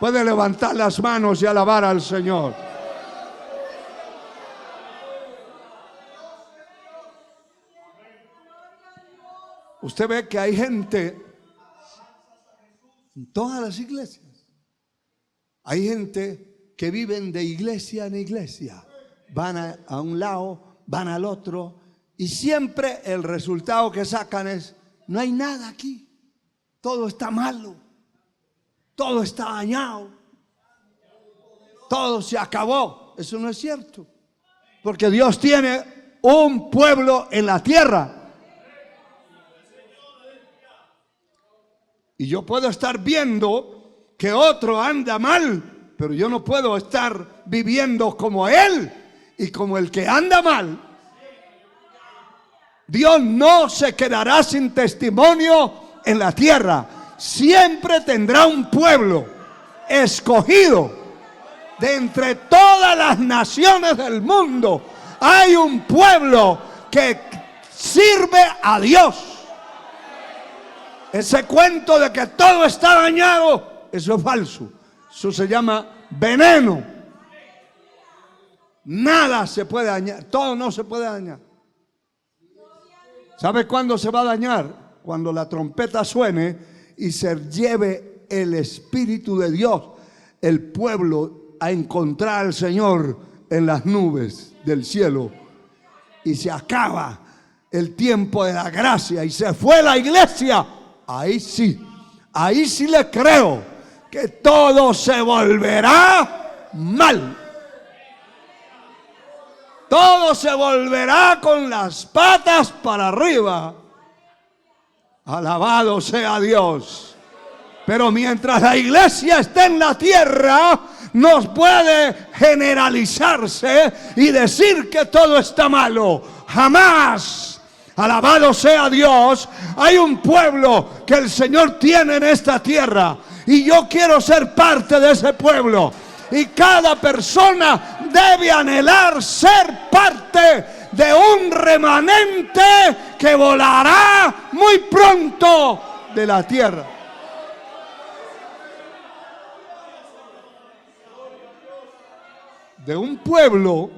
Puede levantar las manos y alabar al Señor. Usted ve que hay gente en todas las iglesias. Hay gente que viven de iglesia en iglesia. Van a un lado, van al otro, y siempre el resultado que sacan es: no hay nada aquí, todo está malo, todo está dañado, todo se acabó. Eso no es cierto, porque Dios tiene un pueblo en la tierra. Y yo puedo estar viendo que otro anda mal, pero yo no puedo estar viviendo como él y como el que anda mal. Dios no se quedará sin testimonio en la tierra. Siempre tendrá un pueblo escogido de entre todas las naciones del mundo. Hay un pueblo que sirve a Dios. Ese cuento de que todo está dañado, eso es falso. Eso se llama veneno. Nada se puede dañar, todo no se puede dañar. ¿Sabe cuándo se va a dañar? Cuando la trompeta suene y se lleve el Espíritu de Dios, el pueblo, a encontrar al Señor en las nubes del cielo. Y se acaba el tiempo de la gracia y se fue la iglesia. Ahí sí le creo que todo se volverá mal. Todo se volverá con las patas para arriba. Alabado sea Dios. Pero mientras la iglesia esté en la tierra, no puede generalizarse y decir que todo está malo. Jamás. Alabado sea Dios. Hay un pueblo que el Señor tiene en esta tierra, y yo quiero ser parte de ese pueblo. Y cada persona debe anhelar ser parte de un remanente que volará muy pronto de la tierra. De un pueblo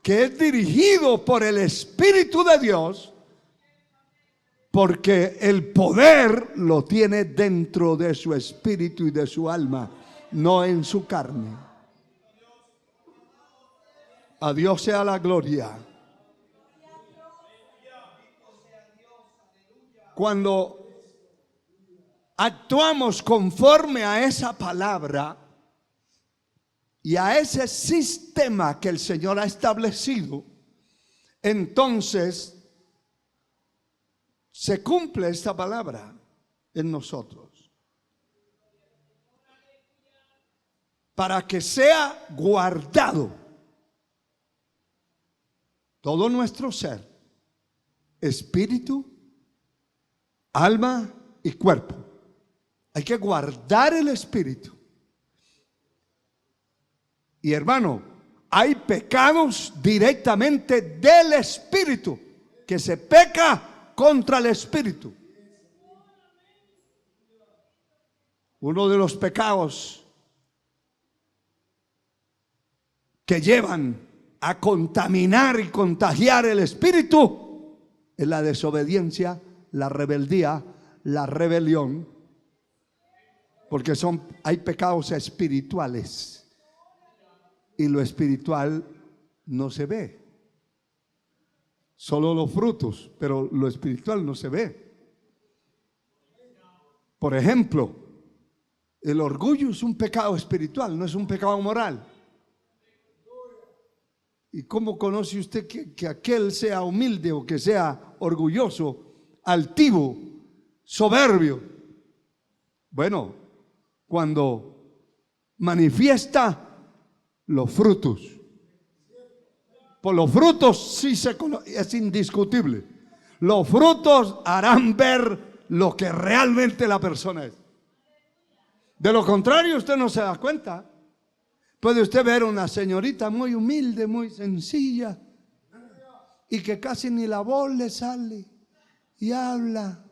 que es dirigido por el Espíritu de Dios, porque el poder lo tiene dentro de su espíritu y de su alma, no en su carne. A Dios sea la gloria. Cuando actuamos conforme a esa palabra y a ese sistema que el Señor ha establecido, entonces se cumple esta palabra en nosotros. Para que sea guardado todo nuestro ser, espíritu, alma y cuerpo. Hay que guardar el espíritu. Y hermano, hay pecados directamente del espíritu, que se peca contra el espíritu. Uno de los pecados que llevan a contaminar y contagiar el espíritu es la desobediencia, la rebeldía, la rebelión, porque hay pecados espirituales y lo espiritual no se ve. Solo los frutos, pero lo espiritual no se ve. Por ejemplo, el orgullo es un pecado espiritual, no es un pecado moral. ¿Y cómo conoce usted que aquel sea humilde o que sea orgulloso, altivo, soberbio? Bueno, cuando manifiesta los frutos. Por los frutos sí se conoce, es indiscutible. Los frutos harán ver lo que realmente la persona es. De lo contrario, usted no se da cuenta. Puede usted ver una señorita muy humilde, muy sencilla, y que casi ni la voz le sale y habla,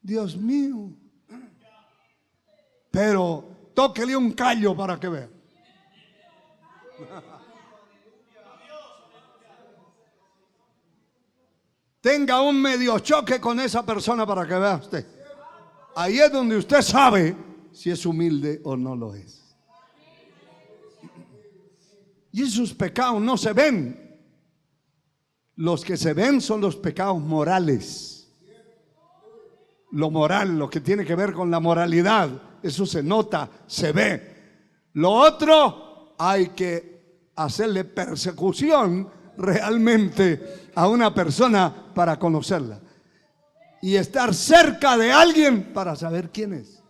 Dios mío. Pero tóquele un callo para que vea. Tenga un medio choque con esa persona para que vea usted. Ahí es donde usted sabe si es humilde o no lo es. Y esos pecados no se ven. Los que se ven son los pecados morales. Lo moral, lo que tiene que ver con la moralidad, eso se nota, se ve. Lo otro, hay que hacerle persecución realmente a una persona para conocerla. Y estar cerca de alguien para saber quién es.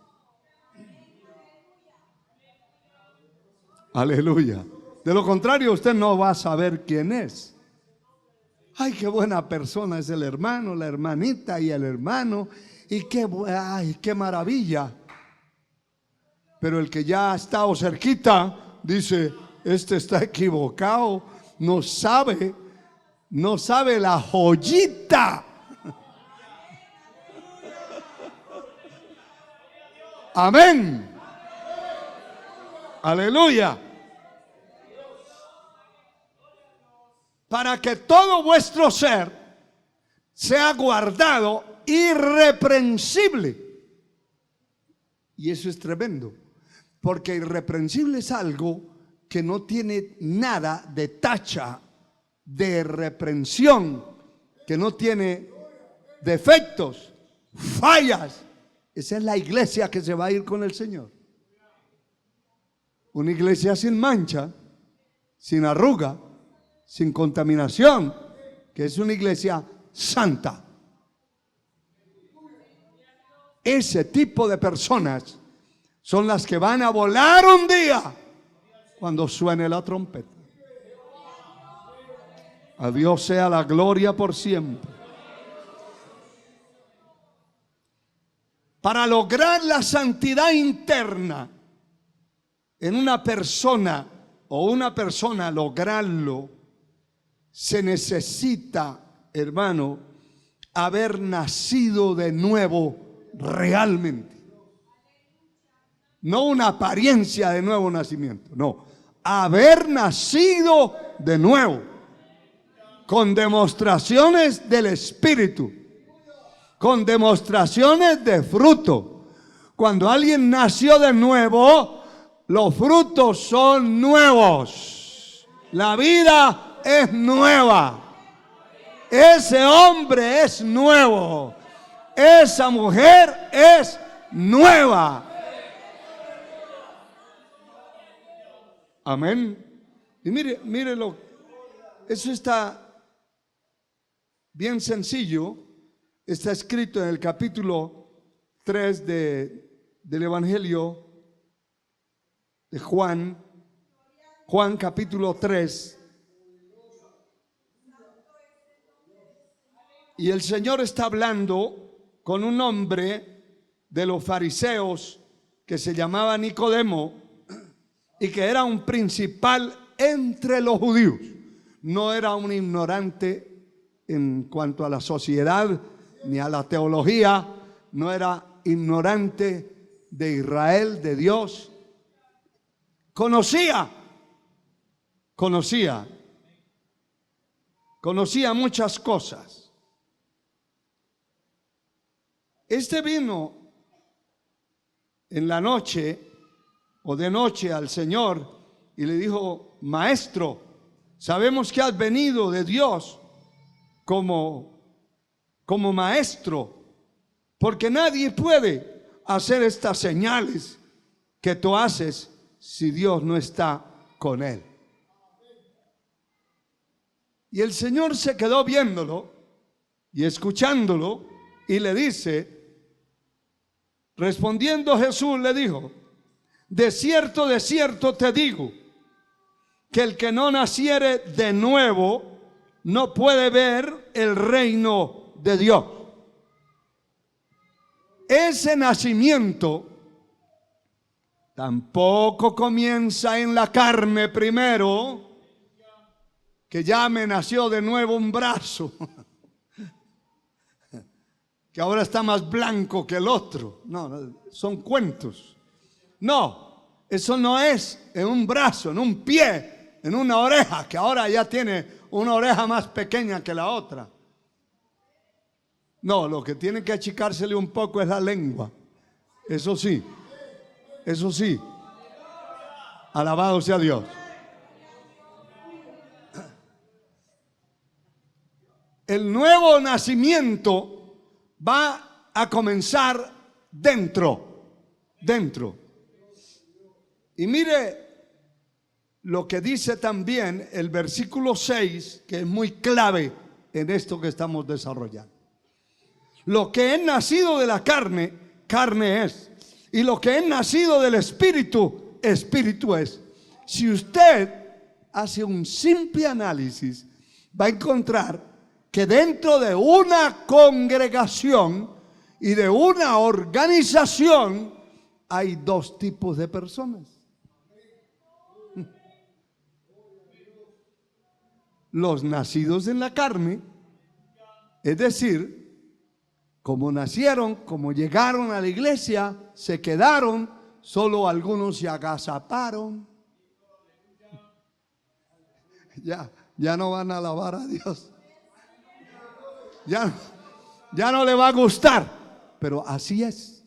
Aleluya. De lo contrario, usted no va a saber quién es. Ay, qué buena persona es el hermano, la hermanita y el hermano. Y qué maravilla. Pero el que ya ha estado cerquita dice, este está equivocado, no sabe la joyita. Amén. Aleluya. Para que todo vuestro ser sea guardado irreprensible. Y eso es tremendo, porque irreprensible es algo que no tiene nada de tacha, de reprensión, que no tiene defectos, fallas. Esa es la iglesia que se va a ir con el Señor. Una iglesia sin mancha, sin arruga, sin contaminación, que es una iglesia santa. Ese tipo de personas son las que van a volar un día cuando suene la trompeta. A Dios sea la gloria por siempre. Para lograr la santidad interna en una persona o una persona lograrlo, se necesita, hermano, haber nacido de nuevo realmente. No una apariencia de nuevo nacimiento, no. Haber nacido de nuevo, con demostraciones del Espíritu, con demostraciones de fruto. Cuando alguien nació de nuevo, los frutos son nuevos. La vida es nueva. Ese hombre es nuevo. Esa mujer es nueva. Amén. Y mírelo. Eso está bien sencillo. Está escrito en el capítulo 3 del Evangelio de Juan. Juan capítulo 3. Y el Señor está hablando con un hombre de los fariseos que se llamaba Nicodemo y que era un principal entre los judíos. No era un ignorante en cuanto a la sociedad ni a la teología, no era ignorante de Israel, de Dios. Conocía muchas cosas. Este vino en la noche o de noche al Señor y le dijo: Maestro, sabemos que has venido de Dios como maestro, porque nadie puede hacer estas señales que tú haces si Dios no está con él. Y el Señor se quedó viéndolo y escuchándolo y le dice, respondiendo Jesús le dijo: de cierto te digo, que el que no naciere de nuevo no puede ver el reino de Dios. Ese nacimiento tampoco comienza en la carne primero, que ya me nació de nuevo un brazo, que ahora está más blanco que el otro. No, son cuentos. No, Eso no es en un brazo, en un pie, en una oreja, que ahora ya tiene una oreja más pequeña que la otra. No, lo que tiene que achicársele un poco es la lengua. Eso sí, eso sí. Alabado sea Dios. El nuevo nacimiento va a comenzar dentro. Y mire lo que dice también el versículo 6, que es muy clave en esto que estamos desarrollando. Lo que es nacido de la carne, carne es. Y lo que es nacido del espíritu, espíritu es. Si usted hace un simple análisis, va a encontrar que dentro de una congregación y de una organización hay dos tipos de personas. Los nacidos en la carne, es decir, como nacieron, como llegaron a la iglesia, se quedaron, solo algunos se agazaparon. Ya no van a alabar a Dios. Ya no le va a gustar, pero así es.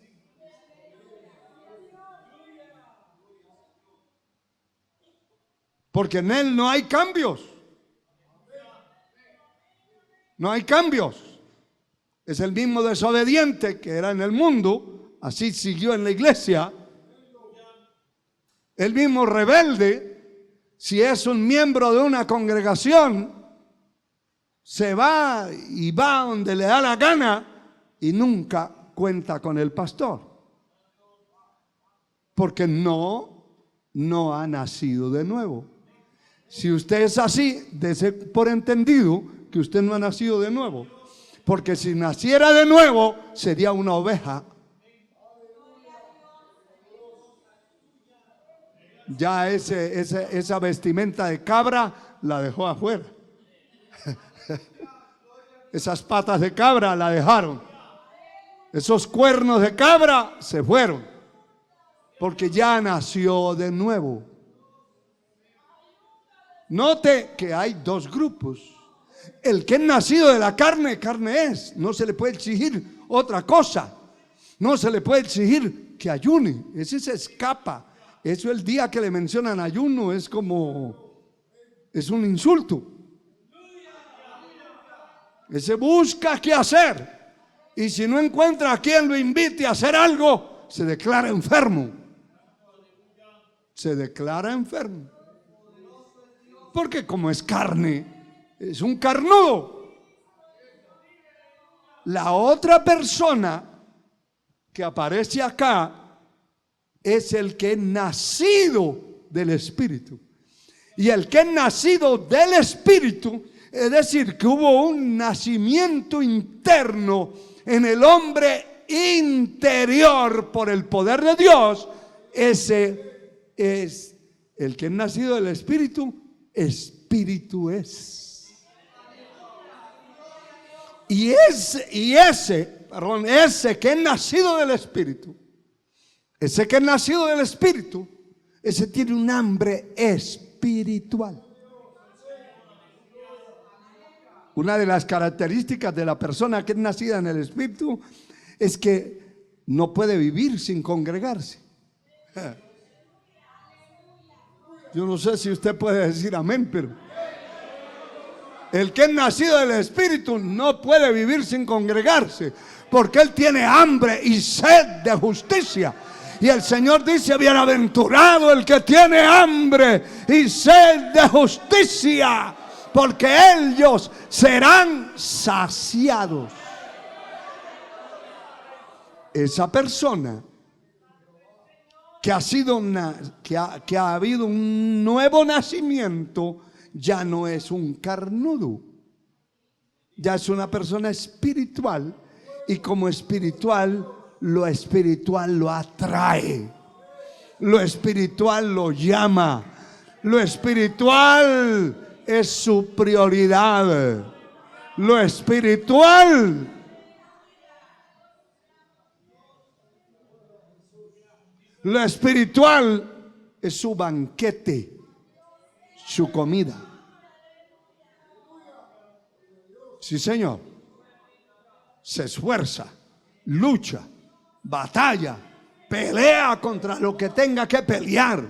Porque en Él no hay cambios. No hay cambios. Es el mismo desobediente que era en el mundo, así siguió en la iglesia. El mismo rebelde, si es un miembro de una congregación, se va y va donde le da la gana y nunca cuenta con el pastor. Porque no ha nacido de nuevo. Si usted es así, dése por entendido que usted no ha nacido de nuevo. Porque si naciera de nuevo, sería una oveja. Ya esa vestimenta de cabra la dejó afuera. Esas patas de cabra la dejaron. Esos cuernos de cabra se fueron. Porque ya nació de nuevo. Note que hay dos grupos. El que es nacido de la carne, carne es. No se le puede exigir otra cosa. No se le puede exigir que ayune. Ese se escapa. Eso el día que le mencionan ayuno es un insulto. Ese busca qué hacer. Y si no encuentra a quien lo invite a hacer algo, se declara enfermo. Se declara enfermo. Porque como es carne, es un carnudo. La otra persona que aparece acá es el que es nacido del Espíritu. Y el que es nacido del Espíritu, es decir, que hubo un nacimiento interno en el hombre interior por el poder de Dios, ese es el que es nacido del Espíritu, Espíritu es. Y ese que es nacido del Espíritu, ese tiene un hambre espiritual. Una de las características de la persona que es nacida en el Espíritu es que no puede vivir sin congregarse. Yo no sé si usted puede decir amén, pero el que es nacido del Espíritu no puede vivir sin congregarse, porque él tiene hambre y sed de justicia. Y el Señor dice: bienaventurado el que tiene hambre y sed de justicia, porque ellos serán saciados. Esa persona que ha habido un nuevo nacimiento, ya no es un carnudo, ya es una persona espiritual, y como espiritual, lo espiritual lo atrae, lo espiritual lo llama, lo espiritual es su prioridad, lo espiritual es su banquete, su comida. Sí, Señor. Se esfuerza, lucha, batalla, pelea contra lo que tenga que pelear,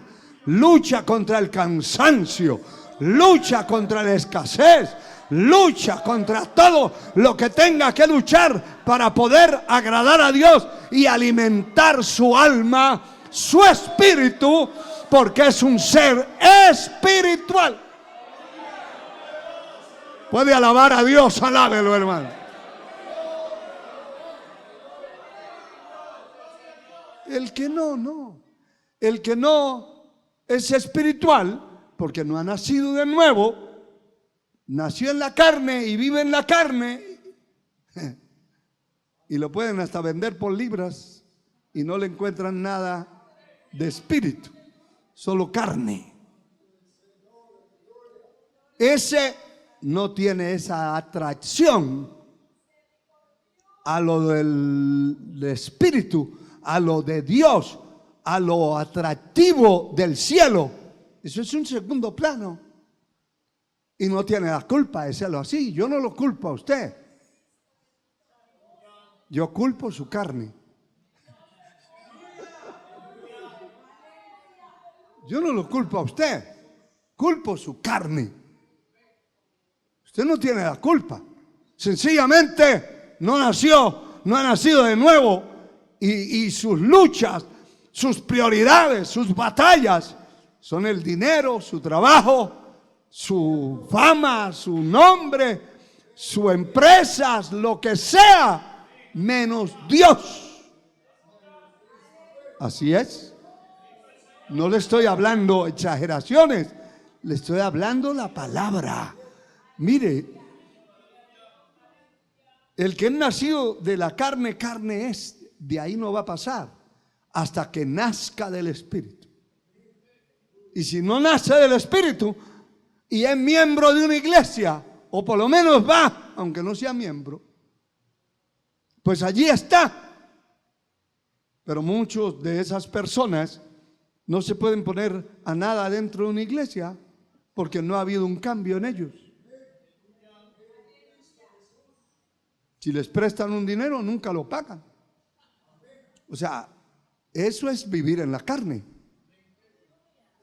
lucha contra el cansancio, lucha contra la escasez, lucha contra todo lo que tenga que luchar para poder agradar a Dios y alimentar su alma, su espíritu, porque es un ser espiritual. Puede alabar a Dios, alábelo, hermano. El que no. El que no es espiritual porque no ha nacido de nuevo, nació en la carne y vive en la carne, y lo pueden hasta vender por libras y no le encuentran nada de espíritu, solo carne. Ese no tiene esa atracción a lo del espíritu, a lo de Dios, a lo atractivo del cielo. Eso es un segundo plano. Y no tiene la culpa de serlo así. Yo no lo culpo a usted. Yo culpo su carne. Yo no lo culpo a usted. Culpo su carne. Usted no tiene la culpa. Sencillamente no ha nacido de nuevo. Y sus luchas, sus prioridades, sus batallas son el dinero, su trabajo, su fama, su nombre, su empresa, lo que sea, menos Dios. Así es. No le estoy hablando exageraciones, le estoy hablando la palabra. Mire, el que es nacido de la carne, carne es. De ahí no va a pasar hasta que nazca del Espíritu. Y si no nace del Espíritu y es miembro de una iglesia, o por lo menos va, aunque no sea miembro, pues allí está. Pero muchos de esas personas no se pueden poner a nada dentro de una iglesia porque no ha habido un cambio en ellos. Si les prestan un dinero, nunca lo pagan. O sea, eso es vivir en la carne.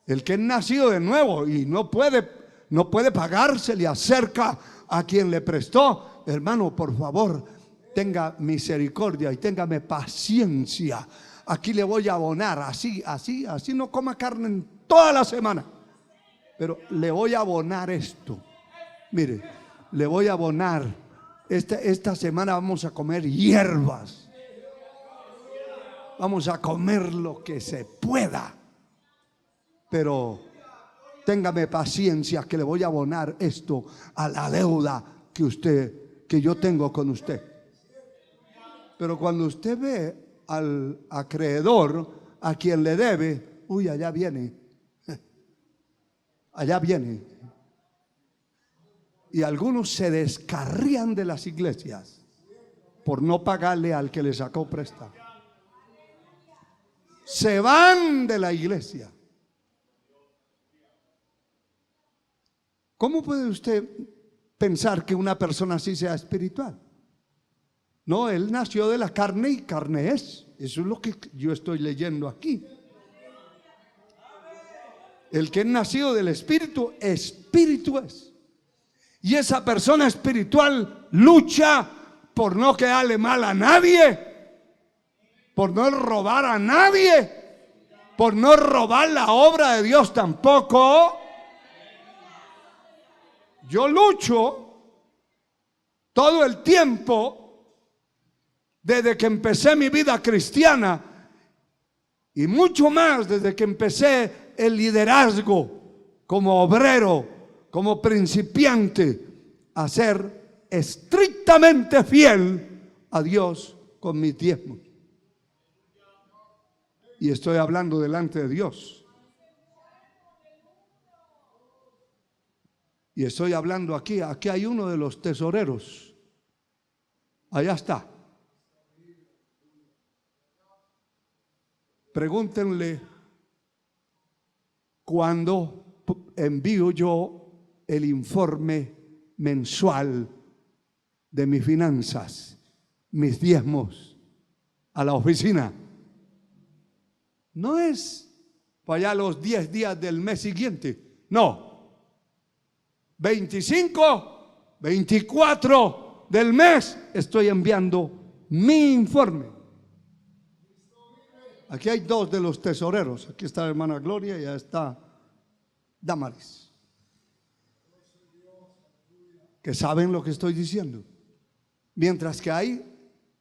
El que es nacido de nuevo y no puede pagarse, le acerca a quien le prestó. Hermano, por favor, tenga misericordia y téngame paciencia. Aquí le voy a abonar, así no coma carne en toda la semana. Pero le voy a abonar esto. Mire, le voy a abonar. Esta semana vamos a comer hierbas. Vamos a comer lo que se pueda. Pero téngame paciencia que le voy a abonar esto a la deuda que yo tengo con usted. Pero cuando usted ve al acreedor, a quien le debe, uy, allá viene. Allá viene. Y algunos se descarrían de las iglesias por no pagarle al que le sacó préstamo. Se van de la iglesia. ¿Cómo puede usted pensar que una persona así sea espiritual? No, él nació de la carne y carne es. Eso es lo que yo estoy leyendo aquí. El que es nacido del espíritu, espíritu es. Y esa persona espiritual lucha por no quedarle mal a nadie, por no robar a nadie, por no robar la obra de Dios tampoco. Yo lucho todo el tiempo desde que empecé mi vida cristiana y mucho más desde que empecé el liderazgo como obrero, como principiante, a ser estrictamente fiel a Dios con mis diezmos. Y estoy hablando delante de Dios. Y estoy hablando aquí hay uno de los tesoreros. Allá está. Pregúntenle cuando envío yo el informe mensual de mis finanzas, mis diezmos, a la oficina. No es para allá los 10 días del mes siguiente, no. 25, 24 del mes estoy enviando mi informe. Aquí hay dos de los tesoreros. Aquí está la hermana Gloria y ya está Damaris, que saben lo que estoy diciendo. Mientras que hay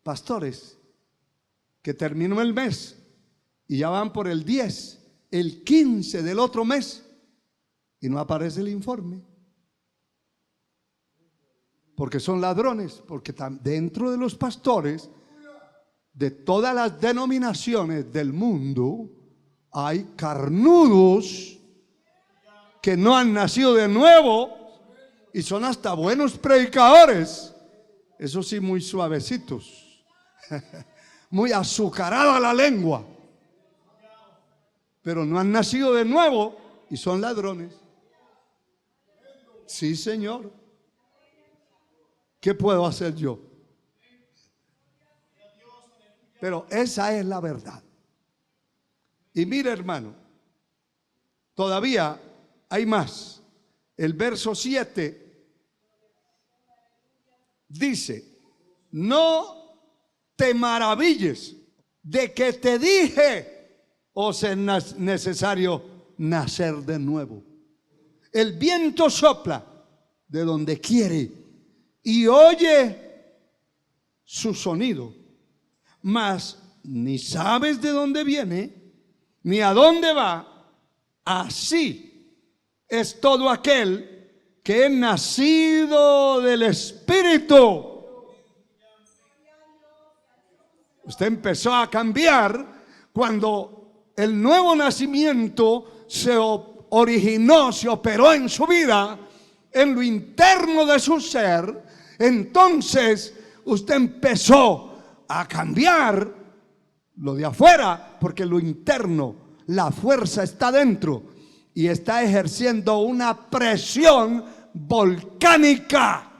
pastores que terminó el mes y ya van por el 10, el 15 del otro mes y no aparece el informe. Porque son ladrones, porque dentro de los pastores de todas las denominaciones del mundo hay carnudos que no han nacido de nuevo y son hasta buenos predicadores. Eso sí, muy suavecitos, muy azucarada la lengua, pero no han nacido de nuevo y son ladrones. Sí, Señor. ¿Qué puedo hacer yo? Pero esa es la verdad. Y mire, hermano, todavía hay más. El verso 7 dice: no te maravilles de que te dije, os es necesario nacer de nuevo. El viento sopla de donde quiere y oye su sonido, mas ni sabes de dónde viene ni a dónde va. Así es todo aquel que es nacido del Espíritu. Usted empezó a cambiar cuando el nuevo nacimiento se originó, se operó en su vida, en lo interno de su ser. Entonces usted empezó a cambiar lo de afuera, porque lo interno, la fuerza está dentro y está ejerciendo una presión volcánica.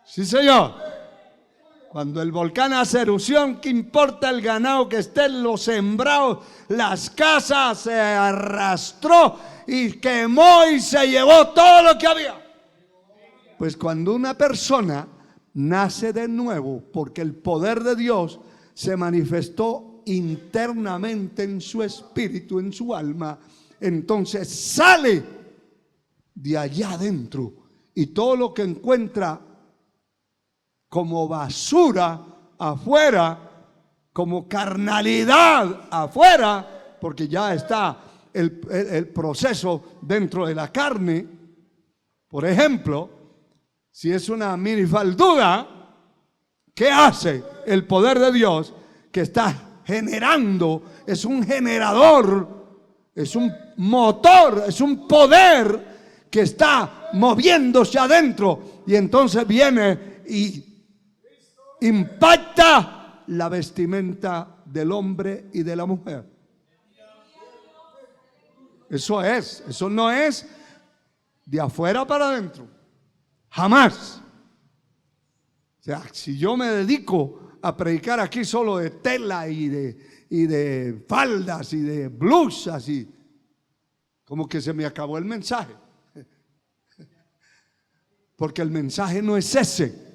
Sí, señor. Cuando el volcán hace erupción, ¿qué importa el ganado que esté en los sembrados? Las casas se arrastró y quemó y se llevó todo lo que había. Pues cuando una persona nace de nuevo, porque el poder de Dios se manifestó internamente en su espíritu, en su alma, entonces sale de allá adentro y todo lo que encuentra como basura afuera, como carnalidad afuera, porque ya está el proceso dentro de la carne. Por ejemplo, si es una minifalduda, ¿qué hace el poder de Dios que está generando? Es un generador, es un motor, es un poder que está moviéndose adentro, y entonces viene y impacta la vestimenta del hombre y de la mujer. Eso no es de afuera para adentro, jamás. O sea, si yo me dedico a predicar aquí solo de tela y de faldas y de blusas, y como que se me acabó el mensaje, porque el mensaje no es ese.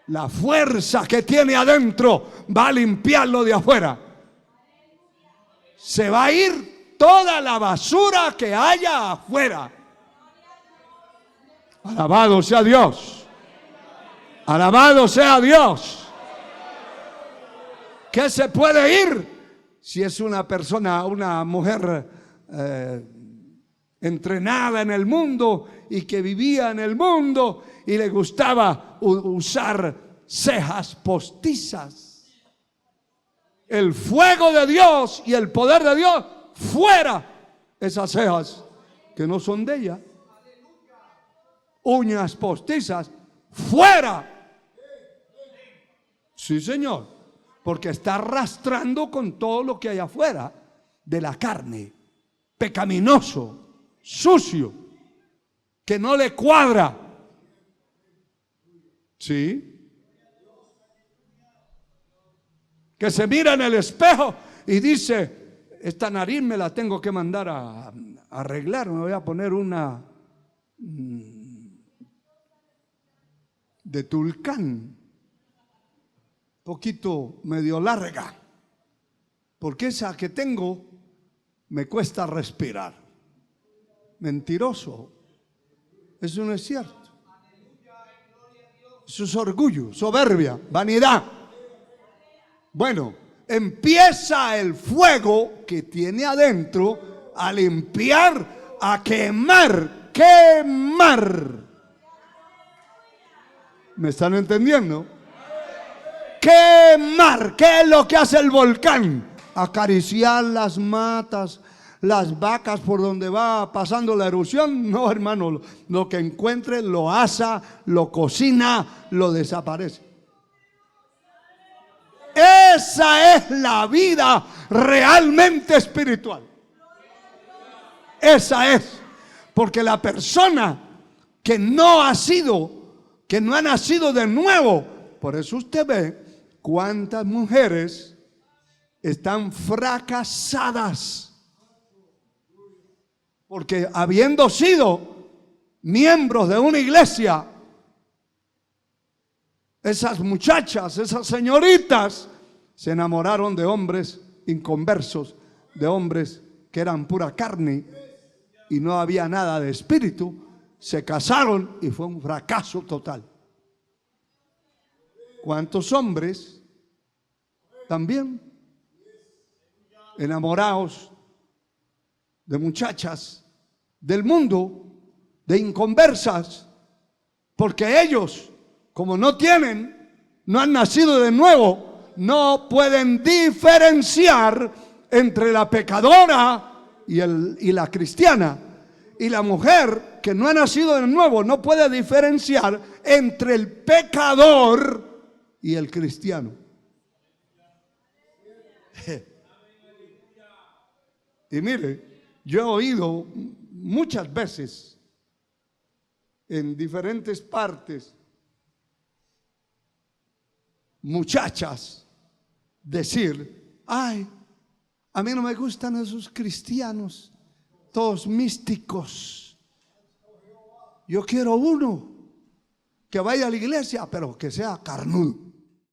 La fuerza que tiene adentro va a limpiarlo de afuera. Se va a ir toda la basura que haya afuera. Alabado sea Dios. Alabado sea Dios. ¿Qué se puede ir? Si es una persona, una mujer entrenada en el mundo y que vivía en el mundo y le gustaba usar cejas postizas. El fuego de Dios y el poder de Dios, fuera esas cejas que no son de ella. Uñas postizas, fuera. Sí, Señor. porque está arrastrando con todo lo que hay afuera de la carne, pecaminoso, sucio, que no le cuadra. ¿Sí? Que se mira en el espejo y dice: esta nariz me la tengo que mandar a arreglar, me voy a poner una de Tulcán, poquito medio larga, porque esa que tengo me cuesta respirar. Mentiroso. Eso no es cierto. Eso es orgullo, soberbia, vanidad. Bueno, empieza el fuego que tiene adentro a limpiar, a quemar. ¿Me están entendiendo? Quemar. ¿Qué es lo que hace el volcán? Acariciar las matas, las vacas por donde va pasando la erupción. No, hermano, lo que encuentre lo asa, lo cocina, lo desaparece. Esa es la vida realmente espiritual. Esa es. Porque la persona que no ha nacido de nuevo, por eso usted ve cuántas mujeres están fracasadas, porque habiendo sido miembros de una iglesia, esas muchachas, esas señoritas, se enamoraron de hombres inconversos, de hombres que eran pura carne y no había nada de espíritu. Se casaron y fue un fracaso total. ¿Cuántos hombres también enamorados de muchachas del mundo, de inconversas, porque ellos, como no han nacido de nuevo, no pueden diferenciar entre la pecadora y la cristiana? Y la mujer que no ha nacido de nuevo no puede diferenciar entre el pecador y el cristiano. Y mire, yo he oído muchas veces en diferentes partes muchachas decir: ay, a mí no me gustan esos cristianos todos místicos. Yo quiero uno que vaya a la iglesia, pero que sea carnudo.